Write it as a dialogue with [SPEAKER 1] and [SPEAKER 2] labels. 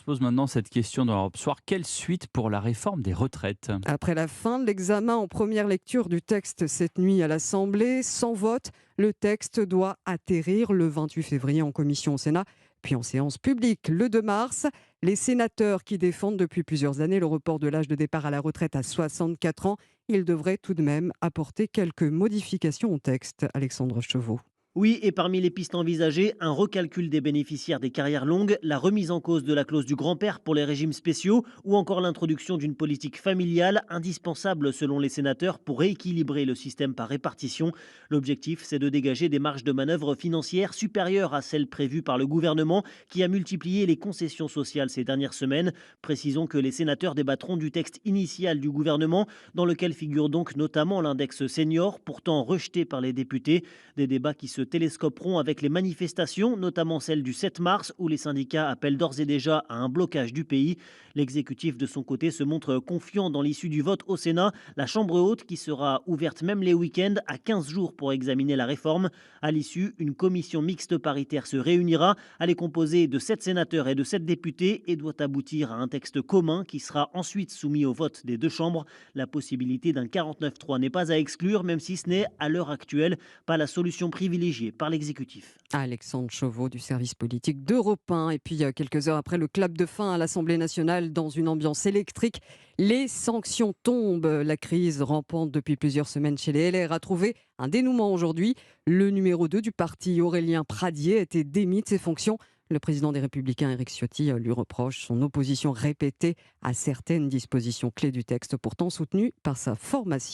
[SPEAKER 1] se pose maintenant cette question dans l'Europe Soir. Quelle suite pour la réforme des retraites?
[SPEAKER 2] Après la fin de l'examen en première lecture du texte cette nuit à l'Assemblée, sans vote, le texte doit atterrir le 28 février en commission au Sénat, puis en séance publique le 2 mars. Les sénateurs qui défendent depuis plusieurs années le report de l'âge de départ à la retraite à 64 ans, ils devraient tout de même apporter quelques modifications au texte. Alexandre Chevaux.
[SPEAKER 3] Oui, et parmi les pistes envisagées, un recalcul des bénéficiaires des carrières longues, la remise en cause de la clause du grand-père pour les régimes spéciaux ou encore l'introduction d'une politique familiale indispensable selon les sénateurs pour rééquilibrer le système par répartition. L'objectif, c'est de dégager des marges de manœuvre financières supérieures à celles prévues par le gouvernement qui a multiplié les concessions sociales ces dernières semaines. Précisons que les sénateurs débattront du texte initial du gouvernement dans lequel figure donc notamment l'index senior, pourtant rejeté par les députés. Des débats qui se télescoperont avec les manifestations, notamment celle du 7 mars où les syndicats appellent d'ores et déjà à un blocage du pays. L'exécutif de son côté se montre confiant dans l'issue du vote au Sénat, la Chambre haute qui sera ouverte même les week-ends à 15 jours pour examiner la réforme. À l'issue, une commission mixte paritaire se réunira. Elle est composée de 7 sénateurs et de 7 députés et doit aboutir à un texte commun qui sera ensuite soumis au vote des deux chambres. La possibilité d'un 49-3 n'est pas à exclure, même si ce n'est, à l'heure actuelle, pas la solution privilégiée par l'exécutif.
[SPEAKER 2] Alexandre Chauveau du service politique d'Europe 1. Et puis, quelques heures après le clap de fin à l'Assemblée nationale, dans une ambiance électrique, les sanctions tombent. La crise rampante depuis plusieurs semaines chez les LR a trouvé un dénouement aujourd'hui. Le numéro 2 du parti, Aurélien Pradier, a été démis de ses fonctions. Le président des Républicains, Éric Ciotti, lui reproche son opposition répétée à certaines dispositions clés du texte, pourtant soutenues par sa formation.